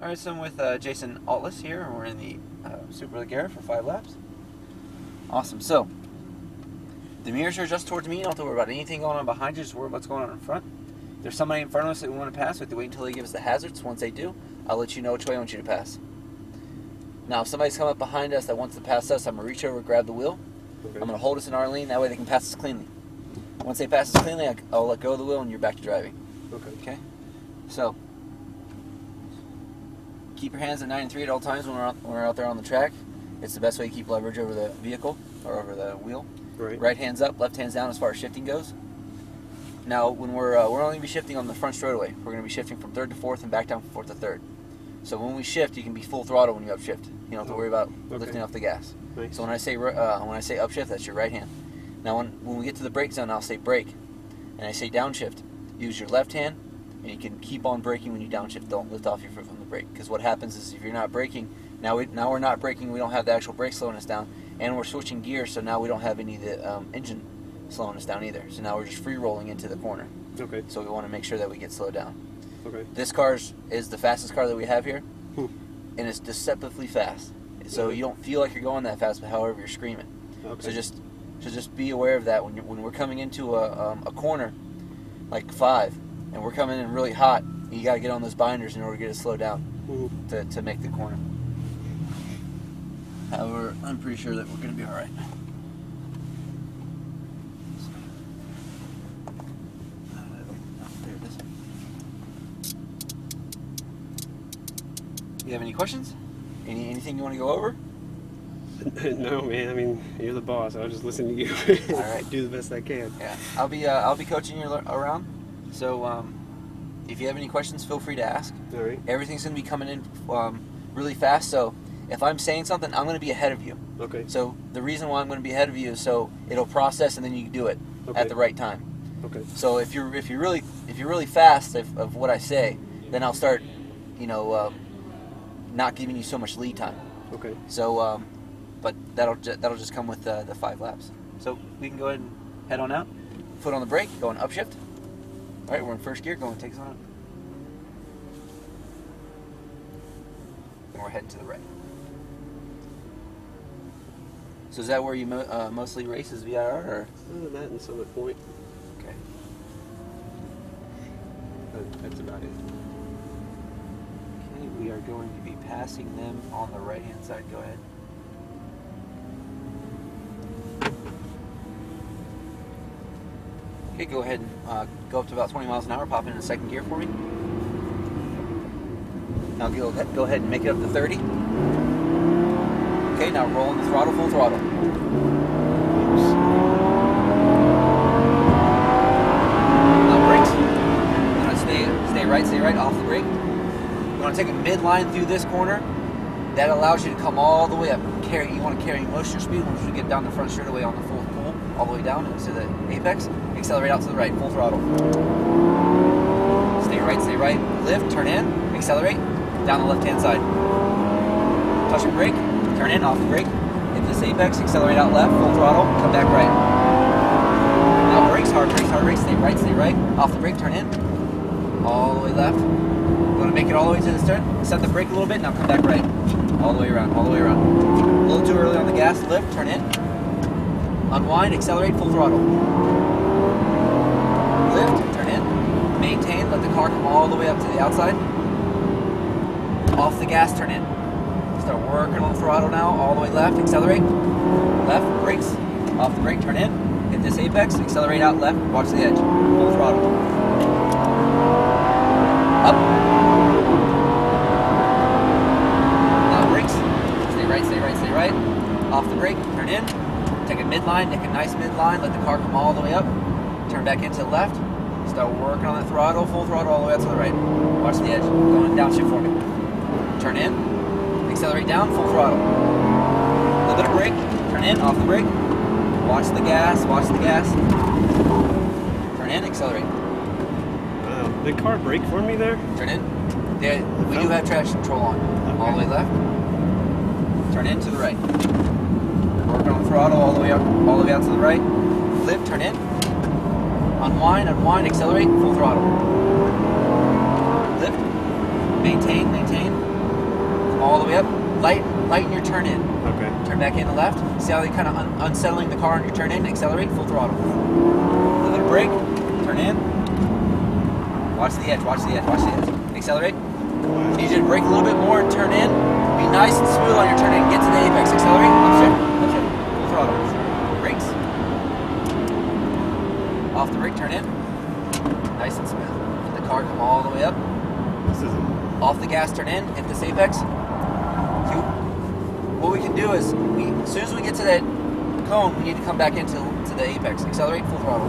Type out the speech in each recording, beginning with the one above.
Alright, so I'm with Jason Altless here, and we're in the Superleggera for 5 laps. Awesome. So, the mirrors are just towards me. You don't have to worry about anything going on behind you. Just worry about what's going on in front. If there's somebody in front of us that we want to pass, we have to wait until they give us the hazards. Once they do, I'll let you know which way I want you to pass. Now, if somebody's come up behind us that wants to pass us, I'm going to reach over, grab the wheel. Okay. I'm going to hold us in our lane. That way they can pass us cleanly. Once they pass us cleanly, I'll let go of the wheel and you're back to driving. Okay? So, keep your hands at 9 and 3 at all times when we're out there on the track. It's the best way to keep leverage over the vehicle or over the wheel. Right hand's up, left hand's down as far as shifting goes. Now, when we're only going to be shifting on the front straightaway. We're going to be shifting from 3rd to 4th and back down from 4th to 3rd. So when we shift, you can be full throttle when you upshift. You don't have to worry about lifting off the gas. Nice. So when I say upshift, that's your right hand. Now when we get to the brake zone, I'll say brake, and I say downshift. Use your left hand, and you can keep on braking when you downshift. Don't lift off your foot from the brake, because what happens is if you're not braking, now we're not braking. We don't have the actual brake slowing us down, and we're switching gears, so now we don't have any of the engine slowing us down either. So now we're just free rolling into the corner. Okay. So we want to make sure that we get slowed down. Okay. This car is the fastest car that we have here, and it's deceptively fast. So you don't feel like you're going that fast, but however you're screaming. Okay. So just be aware of that when we're coming into a corner, like 5, and we're coming in really hot. You got to get on those binders in order to get it slowed down to make the corner. However, I'm pretty sure that we're going to be all right. You have any questions? Anything you want to go over? No, man. I mean, you're the boss. I'll just listen to you. All right. Do the best I can. Yeah, I'll be coaching you around. So if you have any questions, feel free to ask. All right. Everything's going to be coming in really fast. So if I'm saying something, I'm going to be ahead of you. Okay. So the reason why I'm going to be ahead of you is so it'll process and then you can do it at the right time. Okay. So if you're really fast of what I say, then I'll start, not giving you so much lead time. Okay. So, but that'll just come with the 5 laps. So we can go ahead and head on out. Foot on the brake, going upshift. All right, we're in first gear. Going, take us on out. And we're heading to the right. So is that where you mostly race is VIR, or? That and Summit Point. Okay. That's about it. Okay, we are going to be passing them on the right-hand side. Go ahead. Okay, go ahead and go up to about 20 miles an hour. Pop into second gear for me. Now go ahead and make it up to 30. Okay, now roll in the throttle, full throttle. Now brakes. You want to stay right, off the brake. You want to take a midline through this corner. That allows you to come all the way up. You want to carry most of your speed once you get down the front straightaway on the full pull, all the way down to the apex. Accelerate out to the right, full throttle. Stay right, lift, turn in, accelerate, down the left-hand side. Touch your brake, turn in, off the brake, hit this apex, accelerate out left, full throttle, come back right. Now brakes hard, stay right, off the brake, turn in, all the way left. You want to make it all the way to this turn, set the brake a little bit, now come back right. All the way around. A little too early on the gas, lift, turn in, unwind, accelerate, full throttle. Lift, turn in, maintain, let the car come all the way up to the outside. Off the gas, turn in. Start working on the throttle now, all the way left, accelerate. Left, brakes, off the brake, turn in. Hit this apex, accelerate out left, watch the edge. Full throttle. Up. Now brakes, stay right. Off the brake, turn in. Take a midline, take a nice midline, let the car come all the way up. Turn back into the left. Start working on the throttle, full throttle all the way out to the right. Watch the edge. Going downshift for me. Turn in. Accelerate down, full throttle. A little bit of brake. Turn in, off the brake. Watch the gas. Turn in, accelerate. The car brake for me there? Turn in. We do have traction control on. Okay. All the way left. Turn in to the right. Working on the throttle all the way out to the right. Lift, turn in. Unwind, accelerate, full throttle. Lift, maintain, all the way up. Lighten your turn in. Okay. Turn back in to left. See how they kind of unsettling the car on your turn in? Accelerate, full throttle. A little brake, turn in. Watch the edge, watch the edge, watch the edge. Accelerate. Need you to brake a little bit more and turn in. Be nice and smooth on your turn in. Get to the apex. Accelerate. Upshift. Upshift. Full throttle. Brakes. Off the brake. Turn in. Nice and smooth. Let the car come all the way up. Off the gas. Turn in. Hit this apex. What we can do is, as soon as we get to that cone, we need to come back into the apex. Accelerate. Full throttle.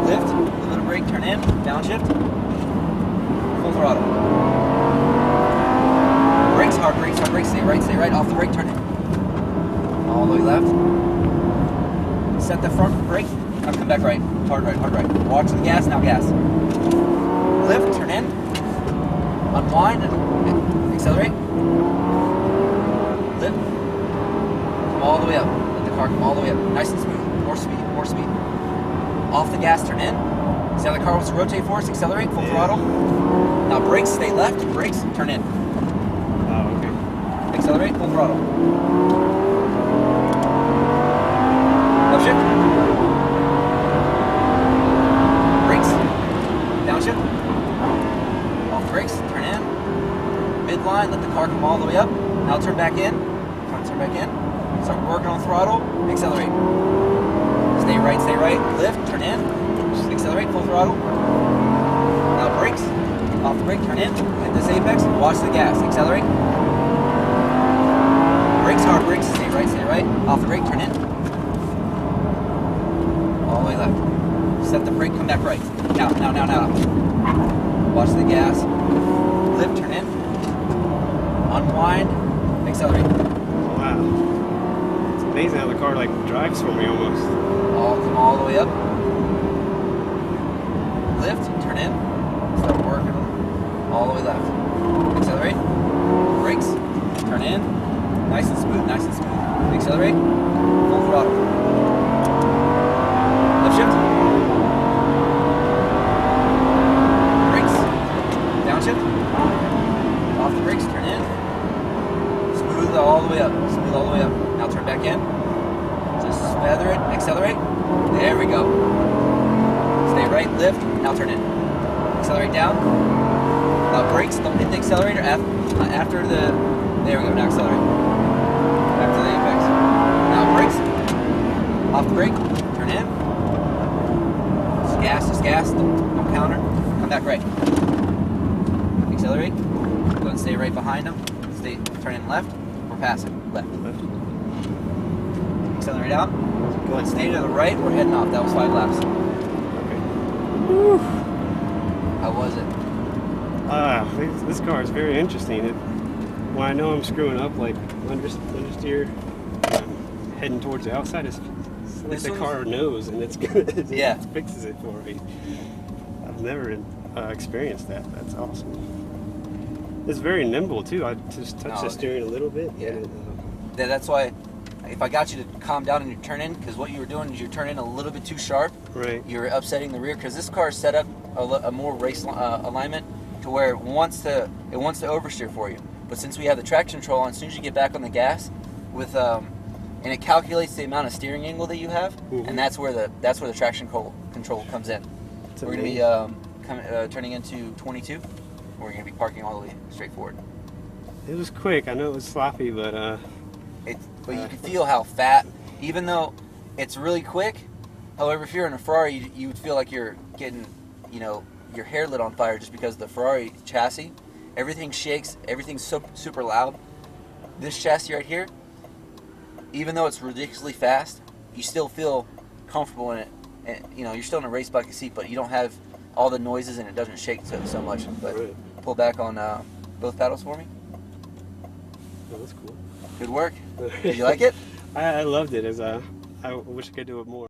Lift. A little brake. Turn in. Downshift. Full throttle. Brakes hard, brakes, stay right, off the brake, turn in. All the way left. Set the front brake, now come back right, hard right. Watch the gas, now gas. Lift, turn in. Unwind, accelerate. Lift. Come all the way up, let the car come all the way up. Nice and smooth, more speed. Off the gas, turn in. See how the car wants to rotate for us? Accelerate, full throttle. Now brakes, stay left, brakes, turn in. Oh, okay. Accelerate, full throttle. Upshift. Brakes. Downshift. Off the brakes, turn in. Midline, let the car come all the way up. Now turn back in. Turn back in. Start working on throttle. Accelerate. Stay right. Lift, turn in. Accelerate, full throttle. Now brakes. Off the brake, turn in. Hit this apex. Watch the gas. Accelerate. Brakes hard, brakes. Stay right. Off the brake, turn in. All the way left. Set the brake, come back right. Now. Watch the gas. Lift, turn in. Unwind. Accelerate. Wow. It's amazing how the car like drives for me almost. Come all the way up. Lift, turn in. Start working all the way left. Accelerate. Brakes. Turn in. Nice and smooth. Accelerate. Full throttle. Upshift. Brakes. Downshift. Off the brakes. Turn in. Smooth all the way up. Now turn back in. Just feather it. Accelerate. There we go. Stay right. Lift. Now turn in. Accelerate down. Now brakes, don't hit the accelerator after the, there we go, now accelerate. Back to the apex. Now brakes, off the brake, turn in. Just gas, don't counter, come back right. Accelerate, go and stay right behind them. Turn in left, we're passing, left. Accelerate out, go and stay to the right, we're heading off, that was 5 laps. Okay. Whew. How was it? This car is very interesting. When I know I'm screwing up, like understeer, heading towards the outside, it's like the car knows and it fixes it for me. I've never experienced that. That's awesome. It's very nimble too. I just touch the steering a little bit. Yeah. That's why. If I got you to calm down in your turn in, because what you were doing is you're turning a little bit too sharp. Right. You're upsetting the rear, because this car is set up a more race alignment to where it wants to oversteer for you. But since we have the traction control on, as soon as you get back on the gas, and it calculates the amount of steering angle that you have, and that's where the traction control comes in. So we're going to be turning into 22. We're going to be parking all the way straight forward. It was quick. I know it was sloppy, but but you can feel how fat, even though it's really quick. However, if you're in a Ferrari, you would feel like you're getting, your hair lit on fire just because the Ferrari chassis, everything shakes, everything's so super loud. This chassis right here, even though it's ridiculously fast, you still feel comfortable in it. And, you're still in a race bike seat, but you don't have all the noises and it doesn't shake so much. But pull back on both paddles for me. Oh, that's cool. Good work. Did you like it? I loved it. I wish I could do it more.